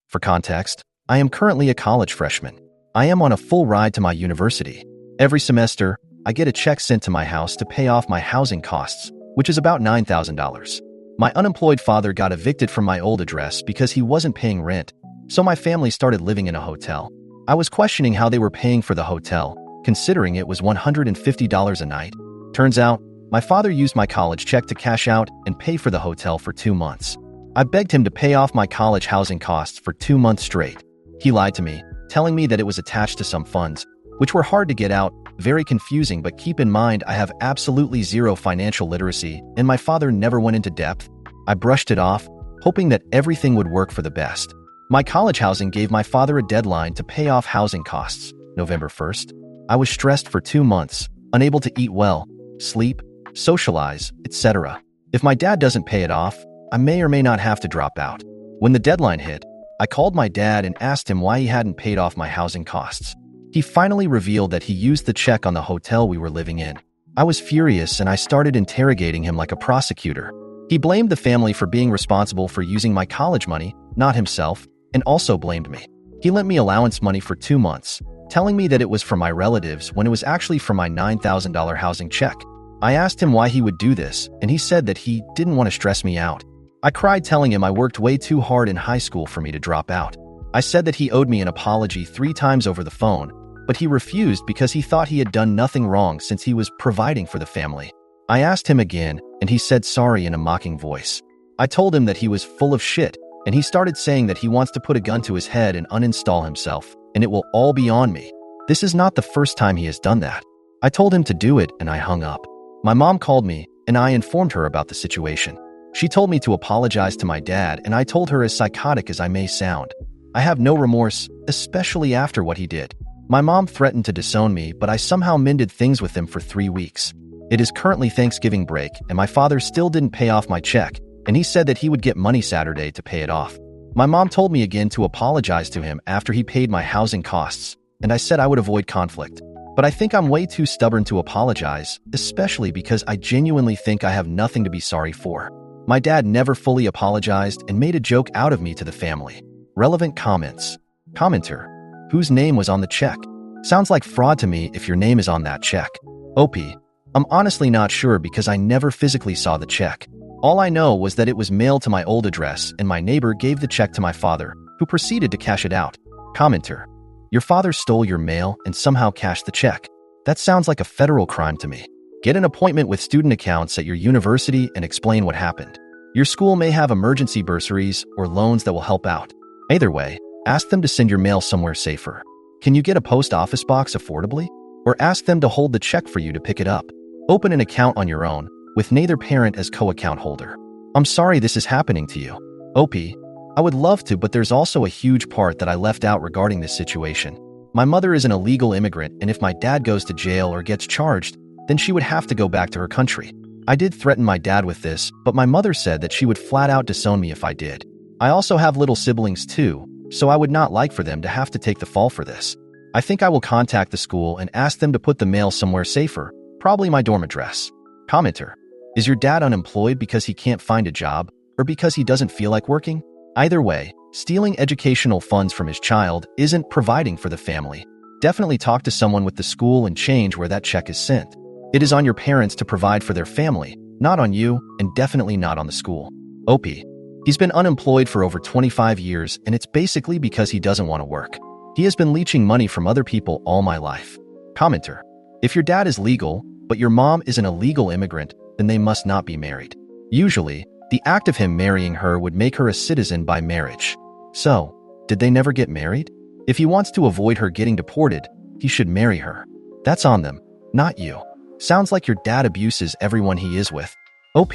For context, I am currently a college freshman. I am on a full ride to my university. Every semester, I get a check sent to my house to pay off my housing costs, which is about $9,000. My unemployed father got evicted from my old address because he wasn't paying rent, so my family started living in a hotel. I was questioning how they were paying for the hotel, considering it was $150 a night. Turns out, my father used my college check to cash out and pay for the hotel for 2 months. I begged him to pay off my college housing costs for 2 months straight. He lied to me, telling me that it was attached to some funds, which were hard to get out, very confusing, but keep in mind I have absolutely zero financial literacy and my father never went into depth. I brushed it off, hoping that everything would work for the best. My college housing gave my father a deadline to pay off housing costs, November 1st. I was stressed for 2 months, unable to eat well, sleep, socialize, etc. If my dad doesn't pay it off, I may or may not have to drop out. When the deadline hit, I called my dad and asked him why he hadn't paid off my housing costs. He finally revealed that he used the check on the hotel we were living in. I was furious and I started interrogating him like a prosecutor. He blamed the family for being responsible for using my college money, not himself, and also blamed me. He lent me allowance money for 2 months, telling me that it was for my relatives when it was actually for my $9,000 housing check. I asked him why he would do this, and he said that he didn't want to stress me out. I cried telling him I worked way too hard in high school for me to drop out. I said that he owed me an apology 3 times over the phone, but he refused because he thought he had done nothing wrong since he was providing for the family. I asked him again, and he said sorry in a mocking voice. I told him that he was full of shit, and he started saying that he wants to put a gun to his head and uninstall himself, and it will all be on me. This is not the first time he has done that. I told him to do it, and I hung up. My mom called me, and I informed her about the situation. She told me to apologize to my dad, and I told her as psychotic as I may sound, I have no remorse, especially after what he did. My mom threatened to disown me, but I somehow mended things with him for 3 weeks. It is currently Thanksgiving break, and my father still didn't pay off my check, and he said that he would get money Saturday to pay it off. My mom told me again to apologize to him after he paid my housing costs, and I said I would avoid conflict. But I think I'm way too stubborn to apologize, especially because I genuinely think I have nothing to be sorry for. My dad never fully apologized and made a joke out of me to the family. Relevant comments. Commenter. Whose name was on the check? Sounds like fraud to me if your name is on that check. OP. I'm honestly not sure because I never physically saw the check. All I know was that it was mailed to my old address and my neighbor gave the check to my father, who proceeded to cash it out. Commenter. Your father stole your mail and somehow cashed the check. That sounds like a federal crime to me. Get an appointment with student accounts at your university and explain what happened. Your school may have emergency bursaries or loans that will help out. Either way, ask them to send your mail somewhere safer. Can you get a post office box affordably? Or ask them to hold the check for you to pick it up. Open an account on your own, with neither parent as co-account holder. I'm sorry this is happening to you. OP. I would love to, but there's also a huge part that I left out regarding this situation. My mother is an illegal immigrant, and if my dad goes to jail or gets charged, then she would have to go back to her country. I did threaten my dad with this, but my mother said that she would flat out disown me if I did. I also have little siblings too, so I would not like for them to have to take the fall for this. I think I will contact the school and ask them to put the mail somewhere safer, probably my dorm address. Commenter. Is your dad unemployed because he can't find a job, or because he doesn't feel like working? Either way, stealing educational funds from his child isn't providing for the family. Definitely talk to someone with the school and change where that check is sent. It is on your parents to provide for their family, not on you, and definitely not on the school. OP. He's been unemployed for over 25 years, and it's basically because he doesn't want to work. He has been leeching money from other people all my life. Commenter. If your dad is legal, but your mom is an illegal immigrant, then they must not be married. Usually, the act of him marrying her would make her a citizen by marriage. So, did they never get married? If he wants to avoid her getting deported, he should marry her. That's on them, not you. Sounds like your dad abuses everyone he is with. OP.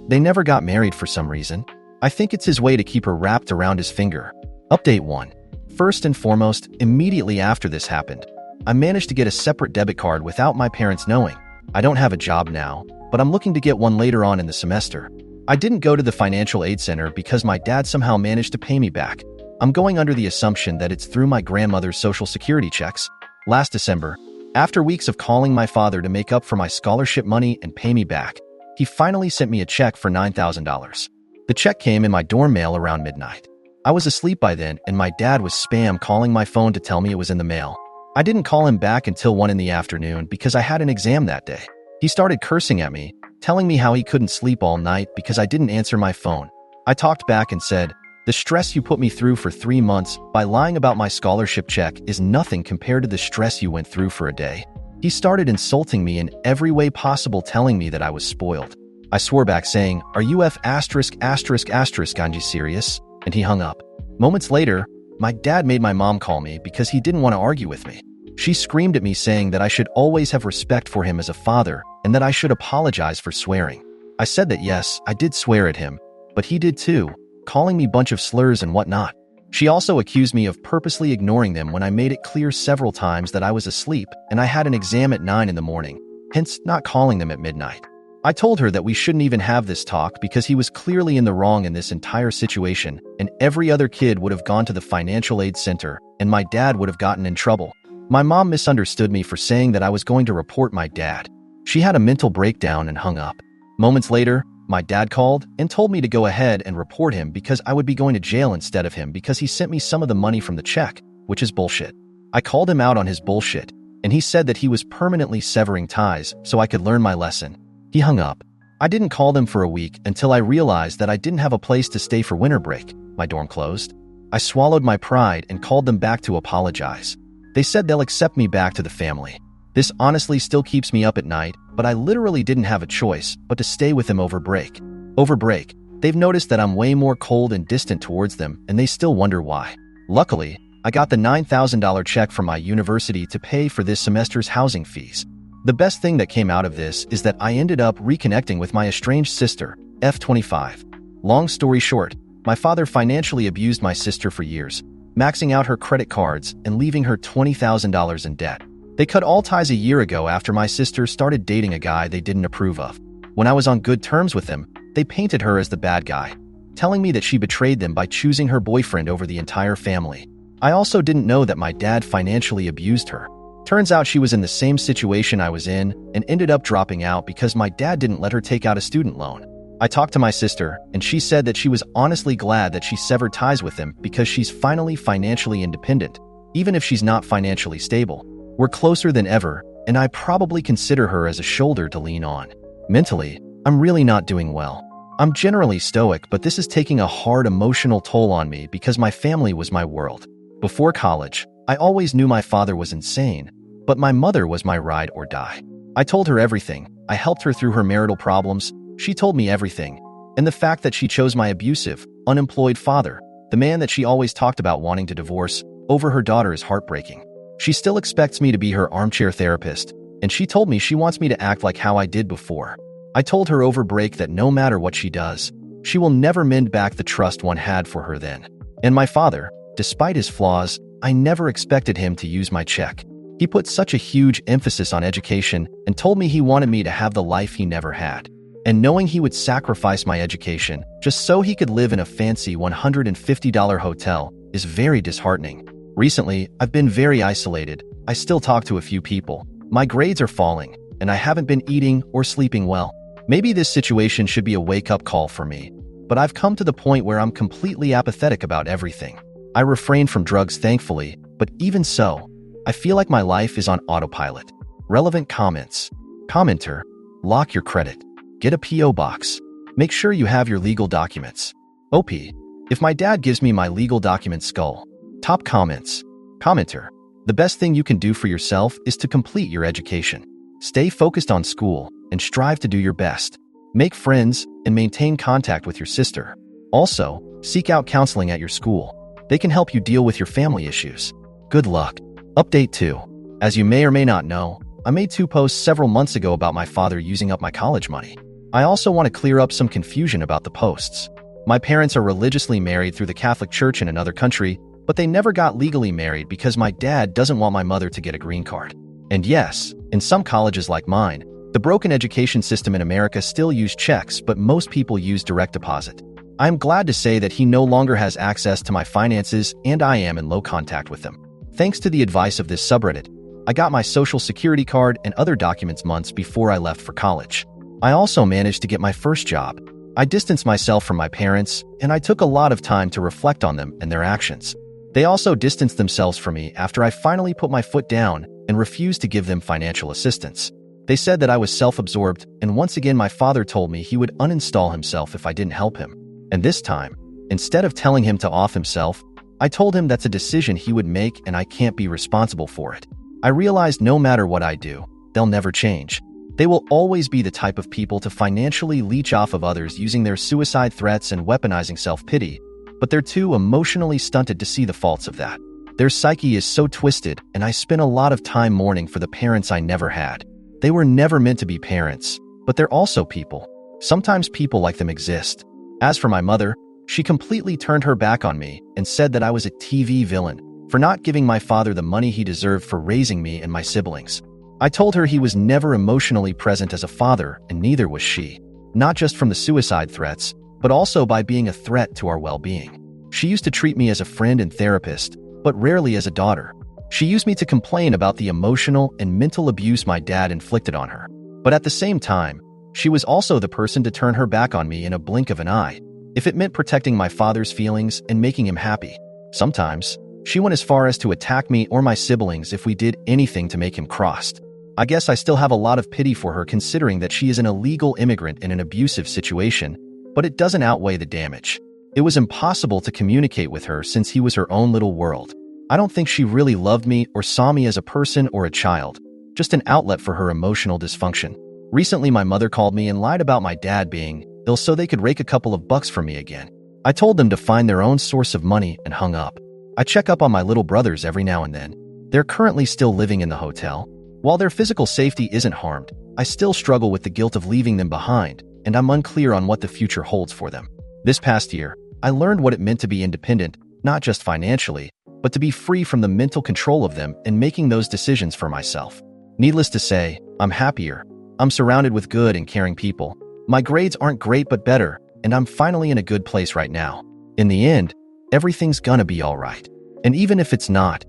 They never got married for some reason. I think it's his way to keep her wrapped around his finger. Update 1. First and foremost, immediately after this happened, I managed to get a separate debit card without my parents knowing. I don't have a job now, but I'm looking to get one later on in the semester. I didn't go to the financial aid center because my dad somehow managed to pay me back. I'm going under the assumption that it's through my grandmother's social security checks. Last December, after weeks of calling my father to make up for my scholarship money and pay me back, he finally sent me a check for $9,000. The check came in my dorm mail around midnight. I was asleep by then, and my dad was spam calling my phone to tell me it was in the mail. I didn't call him back until 1 in the afternoon because I had an exam that day. He started cursing at me, telling me how he couldn't sleep all night because I didn't answer my phone. I talked back and said, "The stress you put me through for 3 months by lying about my scholarship check is nothing compared to the stress you went through for a day." He started insulting me in every way possible, telling me that I was spoiled. I swore back saying, "Are you Ganji serious?" And he hung up. Moments later, my dad made my mom call me because he didn't want to argue with me. She screamed at me saying that I should always have respect for him as a father and that I should apologize for swearing. I said that yes, I did swear at him, but he did too, calling me a bunch of slurs and whatnot. She also accused me of purposely ignoring them when I made it clear several times that I was asleep and I had an exam at 9 in the morning, hence not calling them at midnight. I told her that we shouldn't even have this talk because he was clearly in the wrong in this entire situation, and every other kid would have gone to the financial aid center and my dad would have gotten in trouble. My mom misunderstood me for saying that I was going to report my dad. She had a mental breakdown and hung up. Moments later, my dad called and told me to go ahead and report him because I would be going to jail instead of him because he sent me some of the money from the check, which is bullshit. I called him out on his bullshit, and he said that he was permanently severing ties so I could learn my lesson. He hung up. I didn't call them for a week until I realized that I didn't have a place to stay for winter break. My dorm closed. I swallowed my pride and called them back to apologize. They said they'll accept me back to the family. This honestly still keeps me up at night, but I literally didn't have a choice but to stay with them over break. Over break, they've noticed that I'm way more cold and distant towards them, and they still wonder why. Luckily, I got the $9,000 check from my university to pay for this semester's housing fees. The best thing that came out of this is that I ended up reconnecting with my estranged sister, F25. Long story short, my father financially abused my sister for years, maxing out her credit cards and leaving her $20,000 in debt. They cut all ties a year ago after my sister started dating a guy they didn't approve of. When I was on good terms with them, they painted her as the bad guy, telling me that she betrayed them by choosing her boyfriend over the entire family. I also didn't know that my dad financially abused her. Turns out she was in the same situation I was in and ended up dropping out because my dad didn't let her take out a student loan. I talked to my sister, and she said that she was honestly glad that she severed ties with him because she's finally financially independent, even if she's not financially stable. We're closer than ever, and I probably consider her as a shoulder to lean on. Mentally, I'm really not doing well. I'm generally stoic, but this is taking a hard emotional toll on me because my family was my world. Before college, I always knew my father was insane, but my mother was my ride or die. I told her everything. I helped her through her marital problems. She told me everything. And the fact that she chose my abusive, unemployed father, the man that she always talked about wanting to divorce, over her daughter is heartbreaking. She still expects me to be her armchair therapist, and she told me she wants me to act like how I did before. I told her over break that no matter what she does, she will never mend back the trust one had for her then. And my father, despite his flaws, I never expected him to use my check. He put such a huge emphasis on education and told me he wanted me to have the life he never had. And knowing he would sacrifice my education just so he could live in a fancy $150 hotel is very disheartening. Recently, I've been very isolated. I still talk to a few people. My grades are falling, and I haven't been eating or sleeping well. Maybe this situation should be a wake-up call for me, but I've come to the point where I'm completely apathetic about everything. I refrain from drugs, thankfully, but even so, I feel like my life is on autopilot. Relevant comments. Commenter. Lock your credit. Get a P.O. box. Make sure you have your legal documents. OP. If my dad gives me my legal documents, skull. Top comments. Commenter. The best thing you can do for yourself is to complete your education. Stay focused on school and strive to do your best. Make friends and maintain contact with your sister. Also, seek out counseling at your school. They can help you deal with your family issues. Good luck. Update 2. As you may or may not know, I made 2 posts several months ago about my father using up my college money. I also want to clear up some confusion about the posts. My parents are religiously married through the Catholic Church in another country, but they never got legally married because my dad doesn't want my mother to get a green card. And yes, in some colleges like mine, the broken education system in America still use checks, but most people use direct deposit. I am glad to say that he no longer has access to my finances and I am in low contact with him. Thanks to the advice of this subreddit, I got my social security card and other documents months before I left for college. I also managed to get my first job. I distanced myself from my parents, and I took a lot of time to reflect on them and their actions. They also distanced themselves from me after I finally put my foot down and refused to give them financial assistance. They said that I was self-absorbed, and once again my father told me he would uninstall himself if I didn't help him. And this time, instead of telling him to off himself, I told him that's a decision he would make and I can't be responsible for it. I realized no matter what I do, they'll never change. They will always be the type of people to financially leech off of others using their suicide threats and weaponizing self-pity, but they're too emotionally stunted to see the faults of that. Their psyche is so twisted, and I spent a lot of time mourning for the parents I never had. They were never meant to be parents, but they're also people. Sometimes people like them exist. As for my mother, she completely turned her back on me and said that I was a TV villain for not giving my father the money he deserved for raising me and my siblings. I told her he was never emotionally present as a father, and neither was she. Not just from the suicide threats, but also by being a threat to our well-being. She used to treat me as a friend and therapist, but rarely as a daughter. She used me to complain about the emotional and mental abuse my dad inflicted on her. But at the same time, she was also the person to turn her back on me in a blink of an eye, if it meant protecting my father's feelings and making him happy. Sometimes, she went as far as to attack me or my siblings if we did anything to make him crossed. I guess I still have a lot of pity for her considering that she is an illegal immigrant in an abusive situation, but it doesn't outweigh the damage. It was impossible to communicate with her since he was her own little world. I don't think she really loved me or saw me as a person or a child, just an outlet for her emotional dysfunction. Recently, my mother called me and lied about my dad being ill so they could rake a couple of bucks from me again. I told them to find their own source of money and hung up. I check up on my little brothers every now and then. They're currently still living in the hotel. While their physical safety isn't harmed, I still struggle with the guilt of leaving them behind, and I'm unclear on what the future holds for them. This past year, I learned what it meant to be independent, not just financially, but to be free from the mental control of them and making those decisions for myself. Needless to say, I'm happier. I'm surrounded with good and caring people. My grades aren't great but better, and I'm finally in a good place right now. In the end, everything's gonna be alright. And even if it's not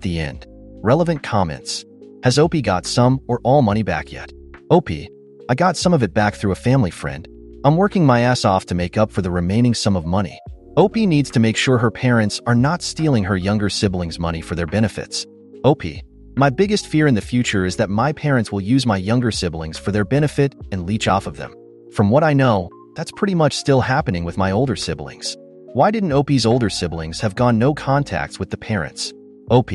the end. Relevant comments. Has OP got some or all money back yet? OP, I got some of it back through a family friend. I'm working my ass off to make up for the remaining sum of money. OP needs to make sure her parents are not stealing her younger siblings' money for their benefits. OP, my biggest fear in the future is that my parents will use my younger siblings for their benefit and leech off of them. From what I know, that's pretty much still happening with my older siblings. Why didn't OP's older siblings have gone no contacts with the parents? OP,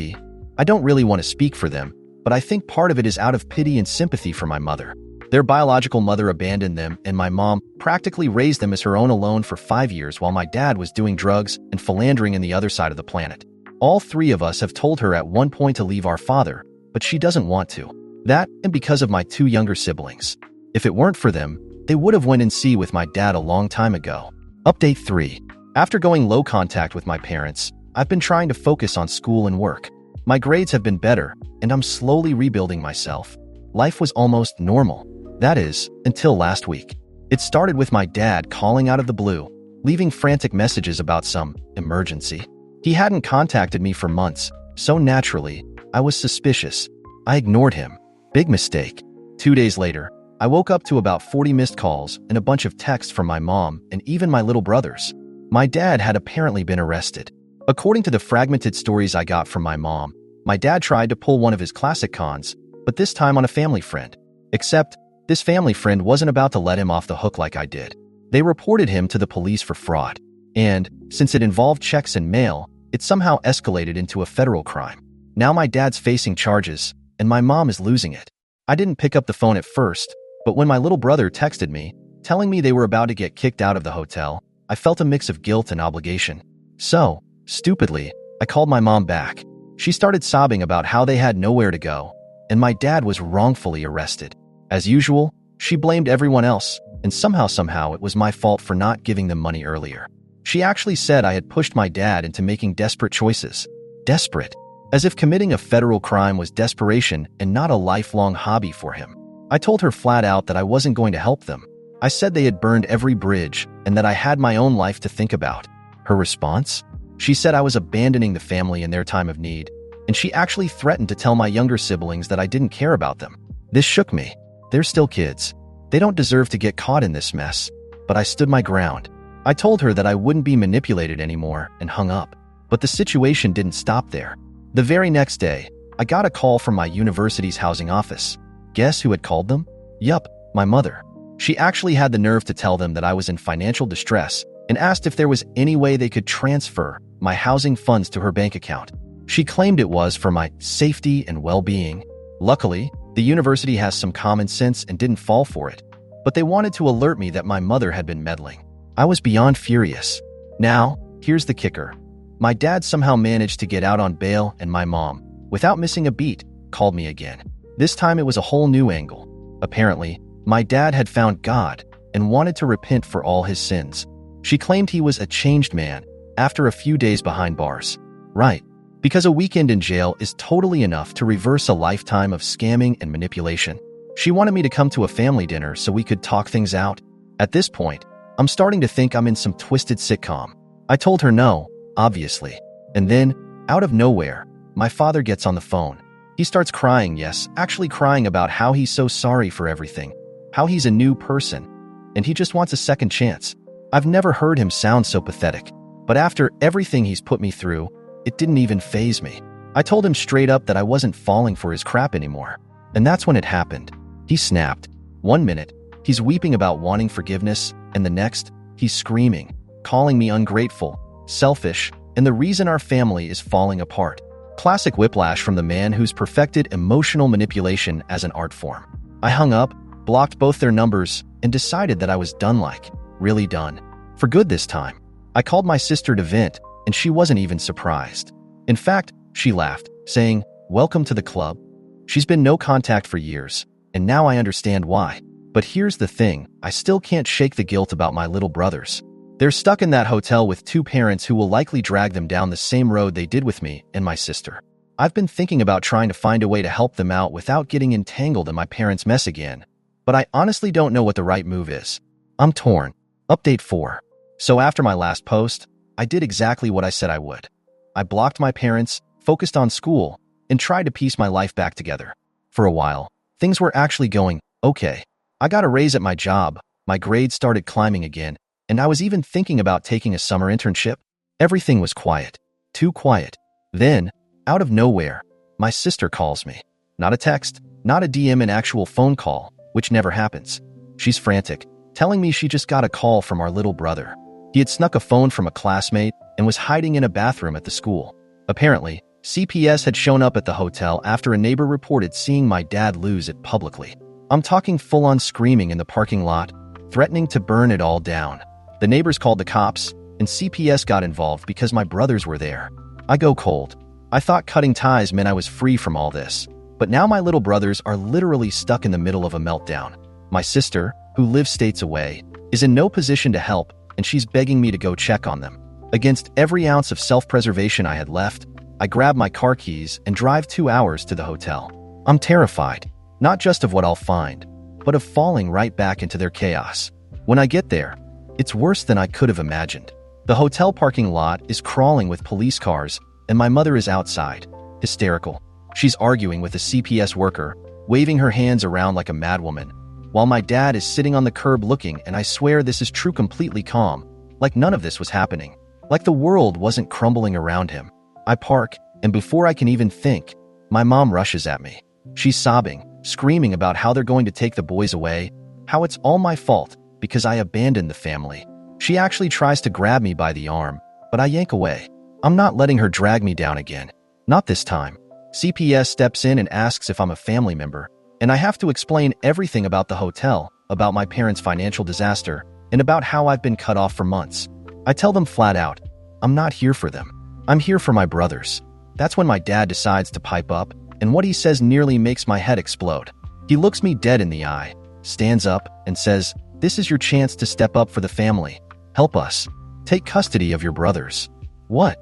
I don't really want to speak for them, but I think part of it is out of pity and sympathy for my mother. Their biological mother abandoned them, and my mom practically raised them as her own alone for 5 years while my dad was doing drugs and philandering in the other side of the planet. All three of us have told her at one point to leave our father, but she doesn't want to. That, and because of my 2 younger siblings. If it weren't for them, they would have went and see with my dad a long time ago. Update 3. After going low contact with my parents, I've been trying to focus on school and work. My grades have been better, and I'm slowly rebuilding myself. Life was almost normal. That is, until last week. It started with my dad calling out of the blue, leaving frantic messages about some emergency. He hadn't contacted me for months, so naturally, I was suspicious. I ignored him. Big mistake. 2 days later, I woke up to about 40 missed calls and a bunch of texts from my mom and even my little brothers. My dad had apparently been arrested. According to the fragmented stories I got from my mom, my dad tried to pull one of his classic cons, but this time on a family friend. Except, this family friend wasn't about to let him off the hook like I did. They reported him to the police for fraud. And, since it involved checks and mail, it somehow escalated into a federal crime. Now my dad's facing charges, and my mom is losing it. I didn't pick up the phone at first, but when my little brother texted me, telling me they were about to get kicked out of the hotel, I felt a mix of guilt and obligation. So, stupidly, I called my mom back. She started sobbing about how they had nowhere to go, and my dad was wrongfully arrested. As usual, she blamed everyone else, and somehow it was my fault for not giving them money earlier. She actually said I had pushed my dad into making desperate choices. Desperate. As if committing a federal crime was desperation and not a lifelong hobby for him. I told her flat out that I wasn't going to help them. I said they had burned every bridge and that I had my own life to think about. Her response? She said I was abandoning the family in their time of need, and she actually threatened to tell my younger siblings that I didn't care about them. This shook me. They're still kids. They don't deserve to get caught in this mess. but I stood my ground. I told her that I wouldn't be manipulated anymore and hung up. But the situation didn't stop there. The very next day, I got a call from my university's housing office. Guess who had called them? Yup, my mother. She actually had the nerve to tell them that I was in financial distress and asked if there was any way they could transfer my housing funds to her bank account. She claimed it was for my safety and well-being. Luckily, the university has some common sense and didn't fall for it, but they wanted to alert me that my mother had been meddling. I was beyond furious. Now, here's the kicker. My dad somehow managed to get out on bail, and my mom, without missing a beat, called me again. This time it was a whole new angle. Apparently, my dad had found God and wanted to repent for all his sins. She claimed he was a changed man after a few days behind bars. Right, because a weekend in jail is totally enough to reverse a lifetime of scamming and manipulation. She wanted me to come to a family dinner so we could talk things out. At this point, I'm starting to think I'm in some twisted sitcom. I told her no, obviously. And then, out of nowhere, my father gets on the phone. He starts crying, yes, actually crying about how he's so sorry for everything, how he's a new person, and he just wants a second chance. I've never heard him sound so pathetic, but after everything he's put me through, it didn't even faze me. I told him straight up that I wasn't falling for his crap anymore. And that's when it happened. He snapped. 1 minute, he's weeping about wanting forgiveness, and the next, he's screaming, calling me ungrateful, selfish, and the reason our family is falling apart. Classic whiplash from the man who's perfected emotional manipulation as an art form. I hung up, blocked both their numbers, and decided that I was done, like, really done. For good this time. I called my sister to vent, and she wasn't even surprised. In fact, she laughed, saying, "Welcome to the club." She's been no contact for years, and now I understand why. But here's the thing, I still can't shake the guilt about my little brothers. They're stuck in that hotel with two parents who will likely drag them down the same road they did with me and my sister. I've been thinking about trying to find a way to help them out without getting entangled in my parents' mess again, but I honestly don't know what the right move is. I'm torn. Update 4. So after my last post, I did exactly what I said I would. I blocked my parents, focused on school, and tried to piece my life back together. For a while, things were actually going okay. I got a raise at my job, my grades started climbing again, and I was even thinking about taking a summer internship. Everything was quiet. Too quiet. Then, out of nowhere, my sister calls me. Not a text, not a DM, an actual phone call, which never happens. She's frantic, telling me she just got a call from our little brother. He had snuck a phone from a classmate and was hiding in a bathroom at the school. Apparently, CPS had shown up at the hotel after a neighbor reported seeing my dad lose it publicly. I'm talking full-on screaming in the parking lot, threatening to burn it all down. The neighbors called the cops, and CPS got involved because my brothers were there. I go cold. I thought cutting ties meant I was free from all this, but now my little brothers are literally stuck in the middle of a meltdown. My sister, who lives states away, is in no position to help, and she's begging me to go check on them. Against every ounce of self-preservation I had left, I grab my car keys and drive 2 hours to the hotel. I'm terrified, not just of what I'll find, but of falling right back into their chaos. When I get there, it's worse than I could have imagined. The hotel parking lot is crawling with police cars, and my mother is outside, hysterical. She's arguing with a CPS worker, waving her hands around like a madwoman, while my dad is sitting on the curb looking, and I swear this is true, completely calm, like none of this was happening, like the world wasn't crumbling around him. I park, and before I can even think, my mom rushes at me. She's sobbing, screaming about how they're going to take the boys away, how it's all my fault because I abandoned the family. She actually tries to grab me by the arm, but I yank away. I'm not letting her drag me down again. Not this time. CPS steps in and asks if I'm a family member, and I have to explain everything about the hotel, about my parents' financial disaster, and about how I've been cut off for months. I tell them flat out, I'm not here for them. I'm here for my brothers. That's when my dad decides to pipe up, and what he says nearly makes my head explode. He looks me dead in the eye, stands up, and says, "This is your chance to step up for the family. Help us. Take custody of your brothers." What?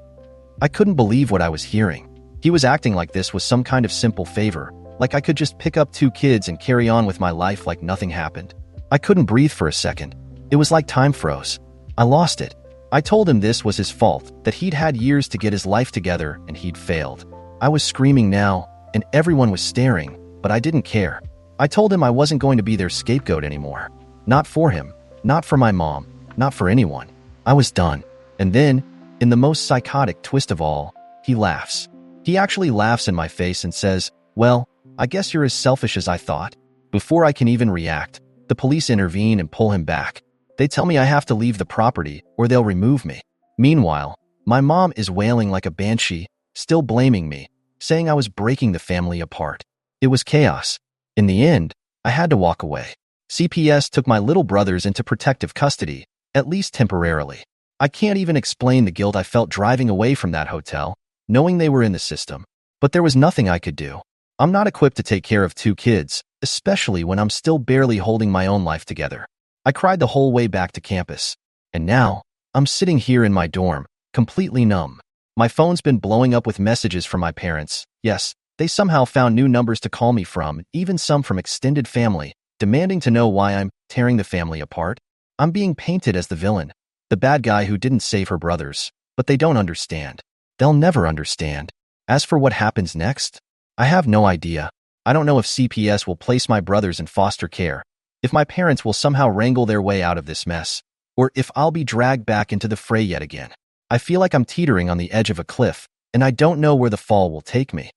I couldn't believe what I was hearing. He was acting like this was some kind of simple favor, like I could just pick up 2 kids and carry on with my life like nothing happened. I couldn't breathe for a second. It was like time froze. I lost it. I told him this was his fault, that he'd had years to get his life together and he'd failed. I was screaming now, and everyone was staring, but I didn't care. I told him I wasn't going to be their scapegoat anymore. Not for him. Not for my mom, not for anyone. I was done. And then, in the most psychotic twist of all, he laughs. He actually laughs in my face and says, "Well, I guess you're as selfish as I thought." Before I can even react, the police intervene and pull him back. They tell me I have to leave the property or they'll remove me. Meanwhile, my mom is wailing like a banshee, still blaming me, saying I was breaking the family apart. It was chaos. In the end, I had to walk away. CPS took my little brothers into protective custody, at least temporarily. I can't even explain the guilt I felt driving away from that hotel, knowing they were in the system. But there was nothing I could do. I'm not equipped to take care of two kids, especially when I'm still barely holding my own life together. I cried the whole way back to campus. And now, I'm sitting here in my dorm, completely numb. My phone's been blowing up with messages from my parents. Yes, they somehow found new numbers to call me from, even some from extended family, demanding to know why I'm tearing the family apart. I'm being painted as the villain, the bad guy who didn't save her brothers. But they don't understand. They'll never understand. As for what happens next, I have no idea. I don't know if CPS will place my brothers in foster care, if my parents will somehow wrangle their way out of this mess, or if I'll be dragged back into the fray yet again. I feel like I'm teetering on the edge of a cliff, and I don't know where the fall will take me.